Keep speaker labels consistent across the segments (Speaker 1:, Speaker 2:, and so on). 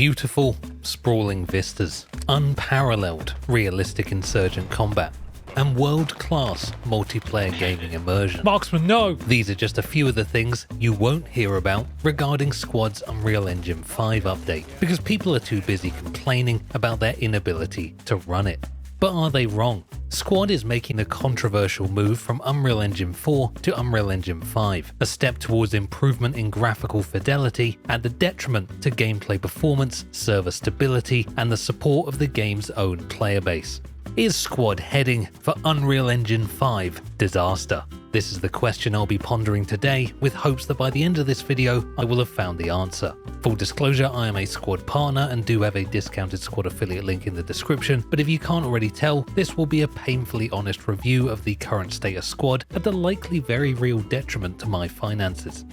Speaker 1: Beautiful, sprawling vistas, unparalleled, realistic insurgent combat, and world-class multiplayer gaming immersion.
Speaker 2: Marksman, no!
Speaker 1: These are just a few of the things you won't hear about regarding Squad's Unreal Engine 5 update, because people are too busy complaining about their inability to run it. But are they wrong? Squad is making a controversial move from Unreal Engine 4 to Unreal Engine 5, a step towards improvement in graphical fidelity at the detriment to gameplay performance, server stability, and the support of the game's own player base. Is Squad heading for Unreal Engine 5 disaster? This is the question I'll be pondering today, with hopes that by the end of this video I will have found the answer. Full disclosure, I am a Squad partner and do have a discounted Squad affiliate link in the description, but if you can't already tell, this will be a painfully honest review of the current state of Squad at the likely very real detriment to my finances.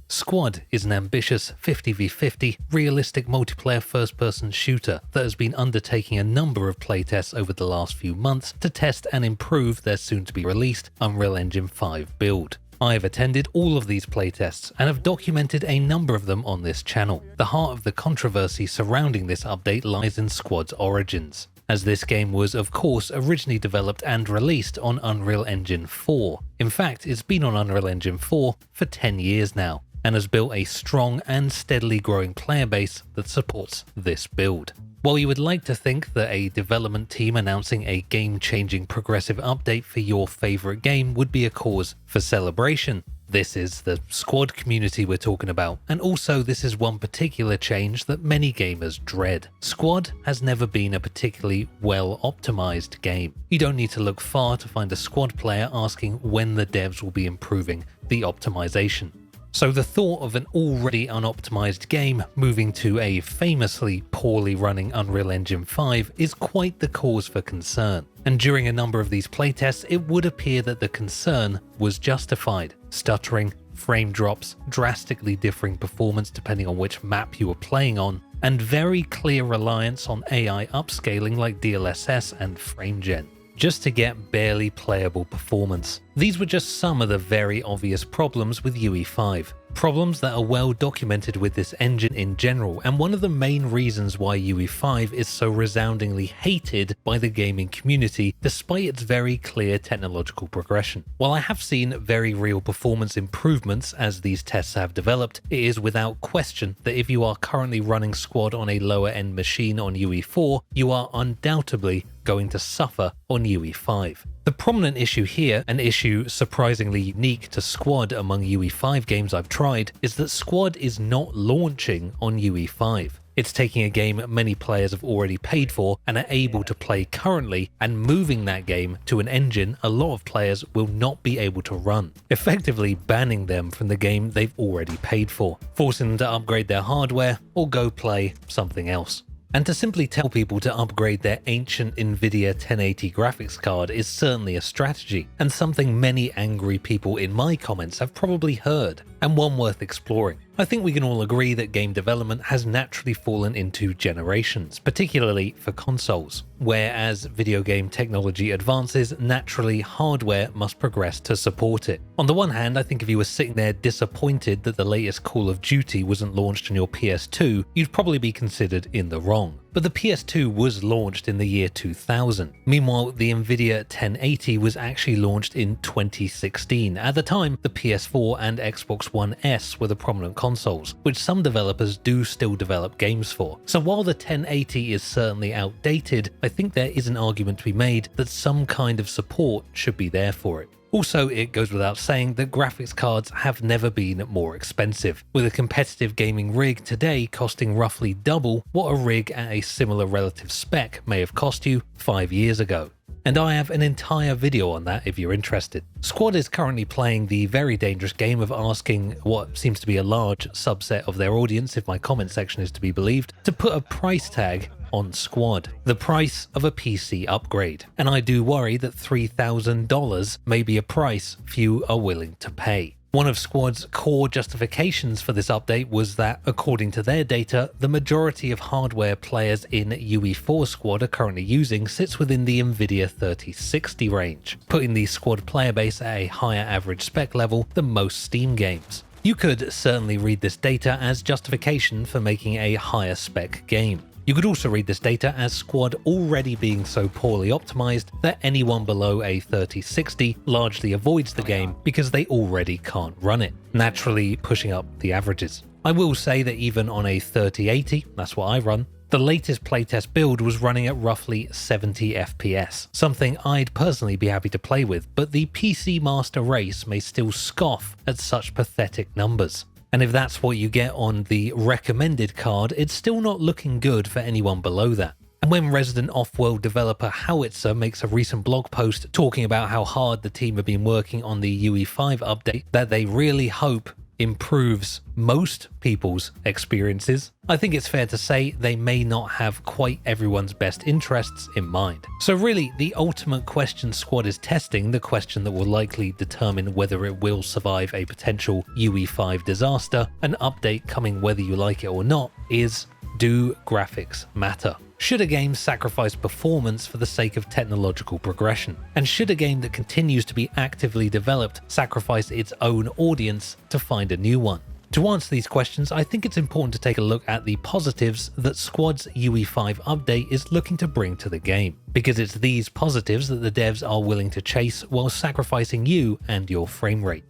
Speaker 1: Squad is an ambitious 50v50 realistic multiplayer first-person shooter that has been undertaking a number of playtests over the last few months to test and improve their soon-to-be-released Unreal Engine 5 build. I have attended all of these playtests and have documented a number of them on this channel. The heart of the controversy surrounding this update lies in Squad's origins, as this game was of course originally developed and released on Unreal Engine 4. In fact, it's been on Unreal Engine 4 for 10 years now, and has built a strong and steadily growing player base that supports this build. While you would like to think that a development team announcing a game-changing progressive update for your favourite game would be a cause for celebration, this is the Squad community we're talking about, and also this is one particular change that many gamers dread. Squad has never been a particularly well-optimised game. You don't need to look far to find a Squad player asking when the devs will be improving the optimisation. So the thought of an already unoptimized game moving to a famously poorly running Unreal Engine 5 is quite the cause for concern. And during a number of these playtests, it would appear that the concern was justified. Stuttering, frame drops, drastically differing performance depending on which map you were playing on, and very clear reliance on AI upscaling like DLSS and FrameGen, just to get barely playable performance. These were just some of the very obvious problems with UE5. Problems that are well documented with this engine in general, and one of the main reasons why UE5 is so resoundingly hated by the gaming community despite its very clear technological progression. While I have seen very real performance improvements as these tests have developed, it is without question that if you are currently running Squad on a lower end machine on UE4, you are undoubtedly going to suffer on UE5. The prominent issue here, an issue surprisingly unique to Squad among UE5 games I've tried, is that Squad is not launching on UE5. It's taking a game many players have already paid for and are able to play currently and moving that game to an engine a lot of players will not be able to run, effectively banning them from the game they've already paid for, forcing them to upgrade their hardware or go play something else. And to simply tell people to upgrade their ancient nvidea 1080 graphics card is certainly a strategy, and something many angry people in my comments have probably heard, and one worth exploring. I think we can all agree that game development has naturally fallen into generations, particularly for consoles, where as video game technology advances, naturally hardware must progress to support it. On the one hand, I think if you were sitting there disappointed that the latest Call of Duty wasn't launched on your PS2, you'd probably be considered in the wrong. But the PS2 was launched in the year 2000. Meanwhile, the nvidea 1080 was actually launched in 2016. At the time, the PS4 and Xbox One S were the prominent consoles, which some developers do still develop games for. So while the 1080 is certainly outdated, I think there is an argument to be made that some kind of support should be there for it. Also, it goes without saying that graphics cards have never been more expensive, with a competitive gaming rig today costing roughly double what a rig at a similar relative spec may have cost you 5 years ago. And I have an entire video on that if you're interested. Squad is currently playing the very dangerous game of asking what seems to be a large subset of their audience, if my comment section is to be believed, to put a price tag on Squad, the price of a PC upgrade. And I do worry that $3,000 may be a price few are willing to pay. One of Squad's core justifications for this update was that, according to their data, the majority of hardware players in UE4 Squad are currently using sits within the nvidea 3060 range, putting the Squad player base at a higher average spec level than most Steam games. You could certainly read this data as justification for making a higher spec game. You could also read this data as Squad already being so poorly optimized that anyone below a 3060 largely avoids the game because they already can't run it, naturally pushing up the averages. I will say that even on a 3080, that's what I run, the latest playtest build was running at roughly 70 FPS, something I'd personally be happy to play with, but the PC master race may still scoff at such pathetic numbers. And if that's what you get on the recommended card, it's still not looking good for anyone below that. And when resident off-world developer Howitzer makes a recent blog post talking about how hard the team have been working on the UE5 update that they really hope improves most people's experiences, I think it's fair to say they may not have quite everyone's best interests in mind. So really, the ultimate question Squad is testing, the question that will likely determine whether it will survive a potential UE5 disaster, an update coming whether you like it or not, is: do graphics matter? Should a game sacrifice performance for the sake of technological progression? And should a game that continues to be actively developed sacrifice its own audience to find a new one? To answer these questions, I think it's important to take a look at the positives that Squad's UE5 update is looking to bring to the game, because it's these positives that the devs are willing to chase while sacrificing you and your frame rate.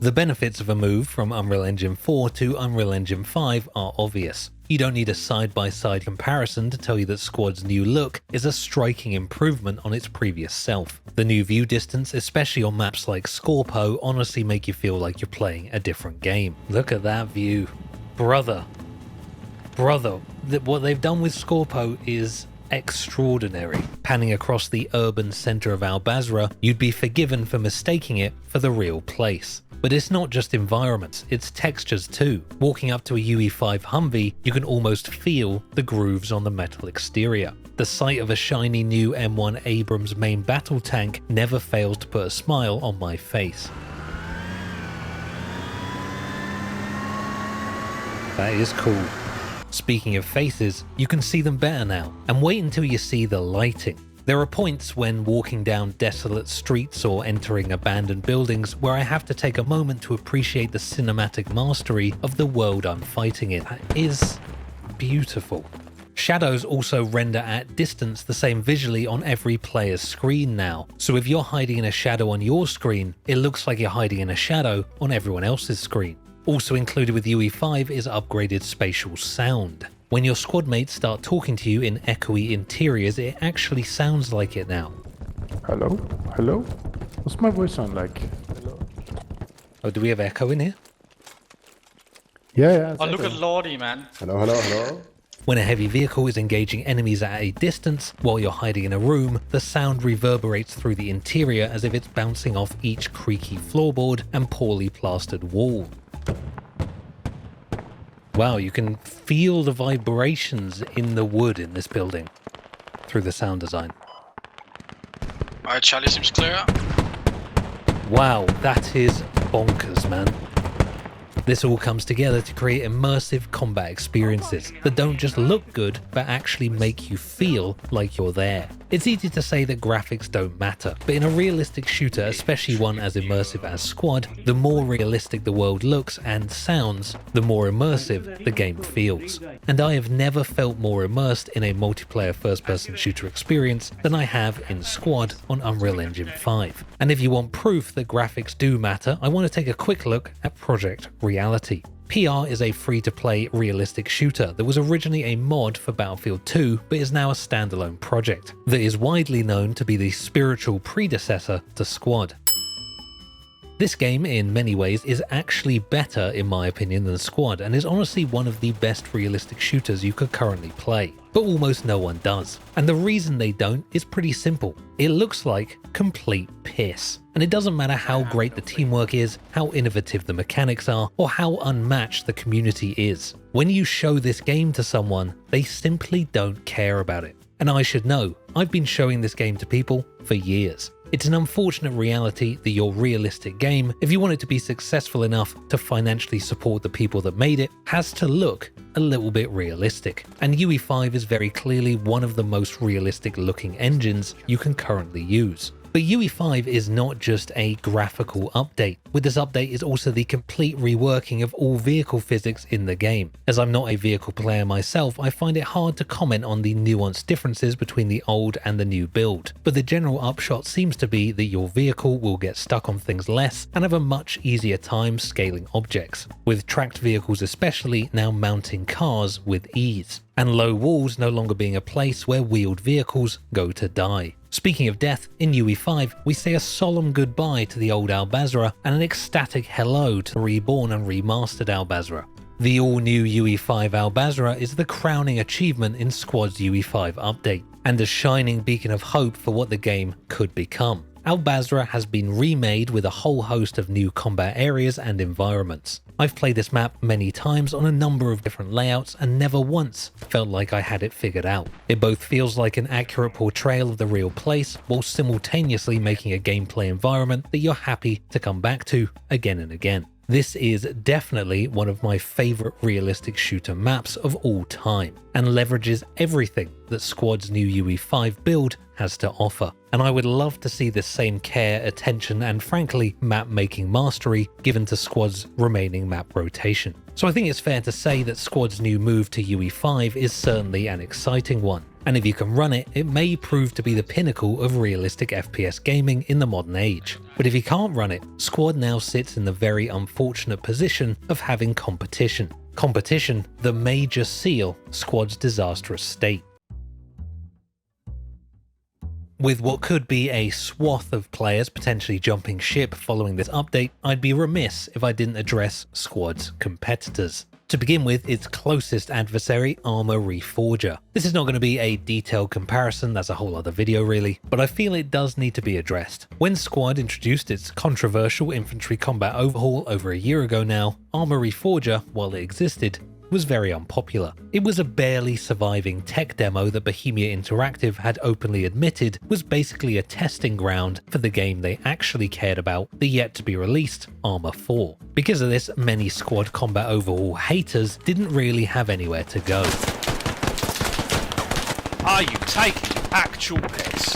Speaker 1: The benefits of a move from Unreal Engine 4 to Unreal Engine 5 are obvious. You don't need a side-by-side comparison to tell you that Squad's new look is a striking improvement on its previous self. The new view distance, especially on maps like Scorpo, honestly make you feel like you're playing a different game. Look at that view. Brother, what they've done with Scorpo is extraordinary. Panning across the urban center of Al Basra, you'd be forgiven for mistaking it for the real place. But it's not just environments, it's textures too. Walking up to a UE5 Humvee, you can almost feel the grooves on the metal exterior. The sight of a shiny new M1 Abrams main battle tank never fails to put a smile on my face. That is cool. Speaking of faces, you can see them better now, and wait until you see the lighting. There are points when walking down desolate streets or entering abandoned buildings where I have to take a moment to appreciate the cinematic mastery of the world I'm fighting in. That is beautiful. Shadows also render at distance the same visually on every player's screen now, so if you're hiding in a shadow on your screen, it looks like you're hiding in a shadow on everyone else's screen. Also included with UE5 is upgraded spatial sound. When your squad mates start talking to you in echoey interiors, it actually sounds like it now.
Speaker 2: Hello? Hello? What's my voice sound like? Hello?
Speaker 1: Oh, do we have echo in here?
Speaker 2: Yeah.
Speaker 3: Oh, look at Lordy, man.
Speaker 2: Hello.
Speaker 1: When a heavy vehicle is engaging enemies at a distance while you're hiding in a room, the sound reverberates through the interior as if it's bouncing off each creaky floorboard and poorly plastered wall. Wow, you can feel the vibrations in the wood in this building through the sound design.
Speaker 3: Alright, Charlie seems clear.
Speaker 1: Wow, that is bonkers, man. This all comes together to create immersive combat experiences that don't just look good, but actually make you feel like you're there. It's easy to say that graphics don't matter, but in a realistic shooter, especially one as immersive as Squad, the more realistic the world looks and sounds, the more immersive the game feels. And I have never felt more immersed in a multiplayer first-person shooter experience than I have in Squad on Unreal Engine 5. And if you want proof that graphics do matter, I want to take a quick look at Project Reality. PR is a free-to-play realistic shooter that was originally a mod for Battlefield 2 but is now a standalone project that is widely known to be the spiritual predecessor to Squad. This game, in many ways, is actually better, in my opinion, than Squad, and is honestly one of the best realistic shooters you could currently play. But almost no one does. And the reason they don't is pretty simple. It looks like complete piss. And it doesn't matter how great the teamwork is, how innovative the mechanics are, or how unmatched the community is. When you show this game to someone, they simply don't care about it. And I should know, I've been showing this game to people for years. It's an unfortunate reality that your realistic game, if you want it to be successful enough to financially support the people that made it, has to look a little bit realistic. And UE5 is very clearly one of the most realistic looking engines you can currently use. But UE5 is not just a graphical update. With this update is also the complete reworking of all vehicle physics in the game. As I'm not a vehicle player myself, I find it hard to comment on the nuanced differences between the old and the new build, but the general upshot seems to be that your vehicle will get stuck on things less and have a much easier time scaling objects, with tracked vehicles especially now mounting cars with ease, and low walls no longer being a place where wheeled vehicles go to die. Speaking of death, in UE5, we say a solemn goodbye to the old Al-Basra and an ecstatic hello to the reborn and remastered Al-Basra. The all-new UE5 Al-Basra is the crowning achievement in Squad's UE5 update, and a shining beacon of hope for what the game could become. Al-Basra has been remade with a whole host of new combat areas and environments. I've played this map many times on a number of different layouts and never once felt like I had it figured out. It both feels like an accurate portrayal of the real place while simultaneously making a gameplay environment that you're happy to come back to again and again. This is definitely one of my favourite realistic shooter maps of all time, and leverages everything that Squad's new UE5 build has to offer. And I would love to see the same care, attention, and frankly, map making mastery given to Squad's remaining map rotation. So I think it's fair to say that Squad's new move to UE5 is certainly an exciting one. And if you can run it, it may prove to be the pinnacle of realistic FPS gaming in the modern age. But if you can't run it, Squad now sits in the very unfortunate position of having competition. Competition, the major seal Squad's disastrous state. With what could be a swath of players potentially jumping ship following this update, I'd be remiss if I didn't address Squad's competitors. To begin with, its closest adversary, Arma Reforger. This is not going to be a detailed comparison, that's a whole other video really, but I feel it does need to be addressed. When Squad introduced its controversial infantry combat overhaul over a year ago now, Arma Reforger, while it existed, was very unpopular. It was a barely surviving tech demo that Bohemia Interactive had openly admitted was basically a testing ground for the game they actually cared about, the yet to be released Arma 4. Because of this, many Squad combat overhaul haters didn't really have anywhere to go.
Speaker 4: Are you taking actual piss?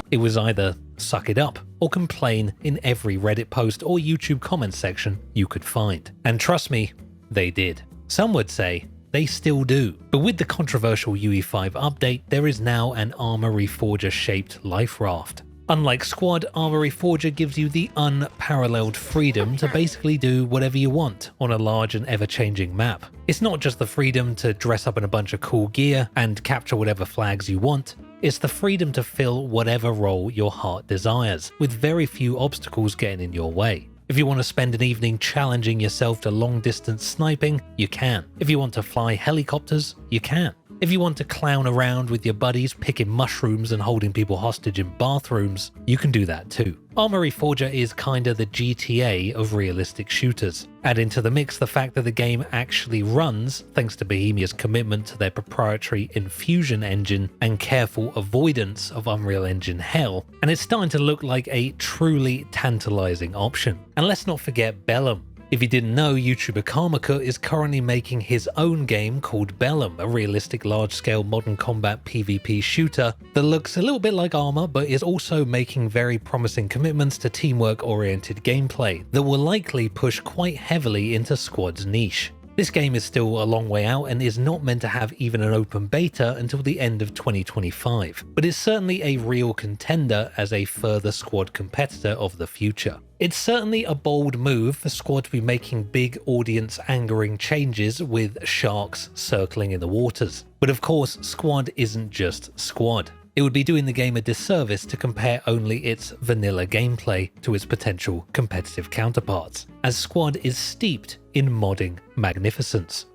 Speaker 1: It was either suck it up or complain in every Reddit post or YouTube comment section you could find. And trust me, they did. Some would say they still do. But with the controversial UE5 update, there is now an Arma Reforger shaped life raft. Unlike Squad, Arma Reforger gives you the unparalleled freedom to basically do whatever you want on a large and ever-changing map. It's not just the freedom to dress up in a bunch of cool gear and capture whatever flags you want, it's the freedom to fill whatever role your heart desires, with very few obstacles getting in your way. If you want to spend an evening challenging yourself to long-distance sniping, you can. If you want to fly helicopters, you can. If you want to clown around with your buddies picking mushrooms and holding people hostage in bathrooms, you can do that too. Arma Reforger is kinda the GTA of realistic shooters. Add into the mix the fact that the game actually runs thanks to Bohemia's commitment to their proprietary Infusion engine and careful avoidance of Unreal Engine hell, and it's starting to look like a truly tantalizing option. And let's not forget Bellum. If you didn't know, YouTuber Karmakut is currently making his own game called Bellum, a realistic large-scale modern combat PvP shooter that looks a little bit like Arma, but is also making very promising commitments to teamwork-oriented gameplay that will likely push quite heavily into Squad's niche. This game is still a long way out and is not meant to have even an open beta until the end of 2025, but it's certainly a real contender as a further Squad competitor of the future. It's certainly a bold move for Squad to be making big audience-angering changes with sharks circling in the waters. But of course, Squad isn't just Squad. It would be doing the game a disservice to compare only its vanilla gameplay to its potential competitive counterparts, as Squad is steeped in modding magnificence.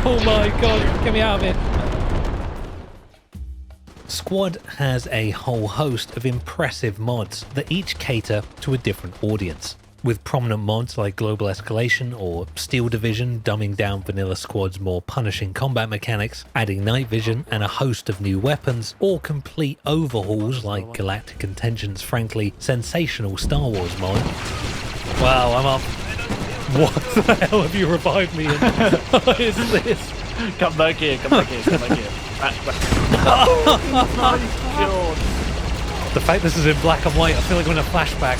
Speaker 5: Oh my god, get me out of it.
Speaker 1: Squad has a whole host of impressive mods that each cater to a different audience, with prominent mods like Global Escalation or Steel Division dumbing down vanilla Squad's more punishing combat mechanics, adding night vision and a host of new weapons, or complete overhauls like Galactic Contention's frankly sensational Star Wars mod. Wow, I'm up. What the hell have you revived me in? What is this?
Speaker 5: Come back here, come back here, come back here.
Speaker 1: The fact this is in black and white, I feel like I'm in a flashback.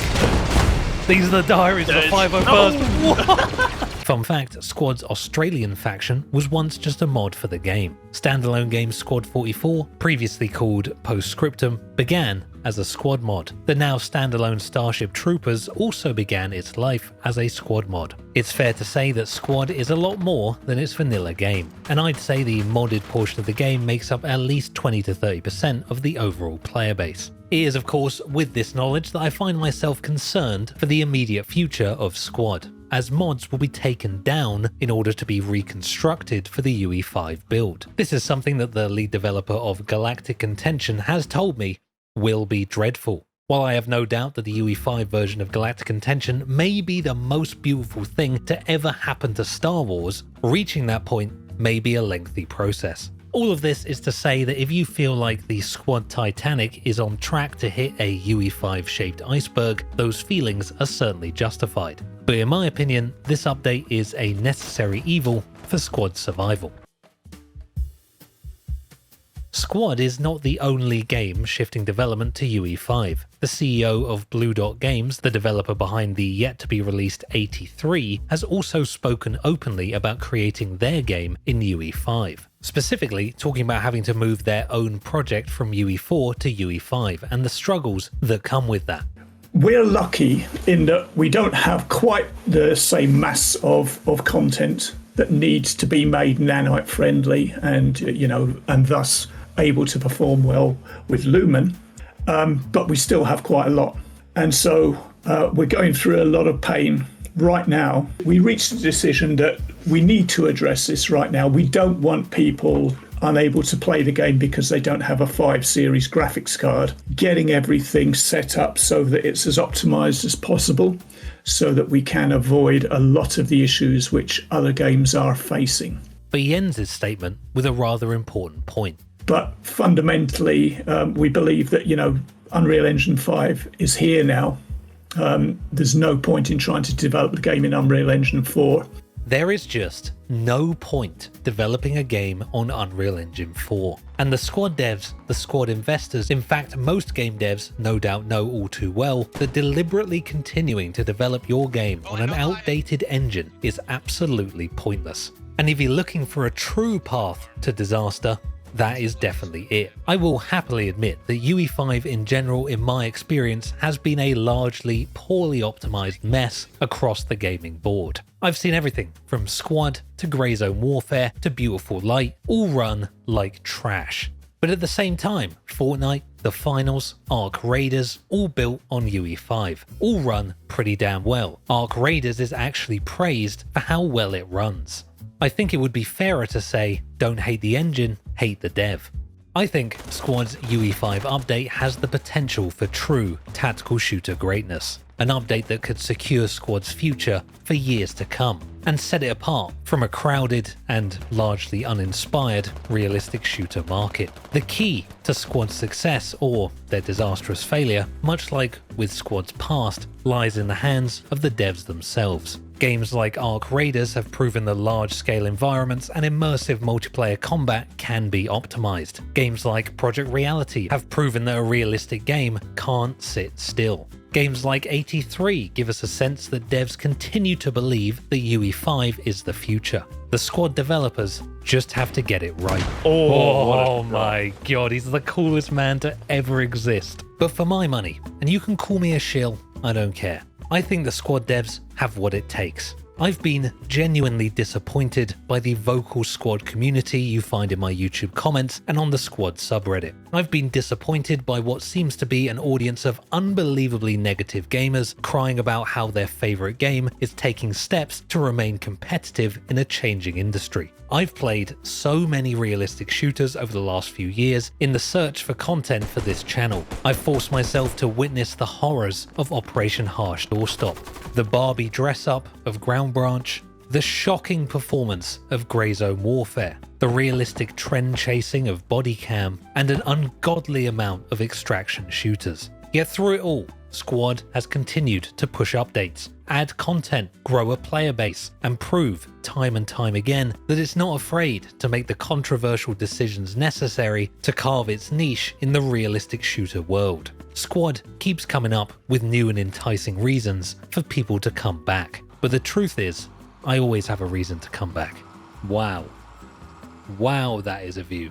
Speaker 1: These are the diaries of the 501st. Fun fact, Squad's Australian faction was once just a mod for the game. Standalone game Squad 44, previously called Postscriptum, began as a squad mod. The now standalone Starship Troopers also began its life as a squad mod. It's fair to say that Squad is a lot more than its vanilla game, and I'd say the modded portion of the game makes up at least 20 to 30% of the overall player base. It is of course with this knowledge that I find myself concerned for the immediate future of Squad, as mods will be taken down in order to be reconstructed for the UE5 build. This is something that the lead developer of Galactic Contention has told me will be dreadful. While I have no doubt that the UE5 version of Galactic Contention may be the most beautiful thing to ever happen to Star Wars, reaching that point may be a lengthy process. All of this is to say that if you feel like the Squad Titanic is on track to hit a UE5 shaped iceberg, those feelings are certainly justified. But in my opinion, this update is a necessary evil for Squad survival. Squad is not the only game shifting development to UE5. The CEO of Blue Dot Games, the developer behind the yet-to-be-released 83, has also spoken openly about creating their game in UE5. Specifically, talking about having to move their own project from UE4 to UE5 and the struggles that come with that.
Speaker 6: We're lucky in that we don't have quite the same mass of content that needs to be made nanite friendly and, and thus able to perform well with Lumen, but we still have quite a lot. And so we're going through a lot of pain right now. We reached a decision that we need to address this right now. We don't want people unable to play the game because they don't have a 5 series graphics card. Getting everything set up so that it's as optimized as possible so that we can avoid a lot of the issues which other games are facing.
Speaker 1: But he ends his statement with a rather important point.
Speaker 6: But fundamentally, we believe that, Unreal Engine 5 is here now. There's no point in trying to develop the game in Unreal Engine 4.
Speaker 1: There is just no point developing a game on Unreal Engine 4. And the Squad devs, the Squad investors, in fact most game devs no doubt know all too well that deliberately continuing to develop your game on an outdated engine is absolutely pointless. And if you're looking for a true path to disaster, that is definitely it. I will happily admit that UE5 in general, in my experience, has been a largely poorly optimized mess across the gaming board. I've seen everything from Squad to Grey Zone Warfare to Beautiful Light, all run like trash. But at the same time, Fortnite, the Finals, Arc Raiders, all built on UE5, all run pretty damn well. Arc Raiders is actually praised for how well it runs. I think it would be fairer to say, don't hate the engine, hate the dev. I think Squad's UE5 update has the potential for true tactical shooter greatness, an update that could secure Squad's future for years to come, and set it apart from a crowded and largely uninspired realistic shooter market. The key to Squad's success, or their disastrous failure, much like with Squad's past, lies in the hands of the devs themselves. Games like Arc Raiders have proven that large-scale environments and immersive multiplayer combat can be optimized. Games like Project Reality have proven that a realistic game can't sit still. Games like 83 give us a sense that devs continue to believe that UE5 is the future. The Squad developers just have to get it right. Oh my god, he's the coolest man to ever exist. But for my money, and you can call me a shill, I don't care. I think the Squad devs have what it takes. I've been genuinely disappointed by the vocal Squad community you find in my YouTube comments and on the Squad subreddit. I've been disappointed by what seems to be an audience of unbelievably negative gamers crying about how their favorite game is taking steps to remain competitive in a changing industry. I've played so many realistic shooters over the last few years in the search for content for this channel. I've forced myself to witness the horrors of Operation Harsh Doorstop, the Barbie dress-up of Ground Branch, the shocking performance of Grey Zone Warfare, the realistic trend chasing of Body Cam, and an ungodly amount of extraction shooters. Yet through it all, Squad has continued to push updates, add content, grow a player base, and prove time and time again that it's not afraid to make the controversial decisions necessary to carve its niche in the realistic shooter world. Squad keeps coming up with new and enticing reasons for people to come back. But the truth is, I always have a reason to come back. Wow. Wow, that is a view.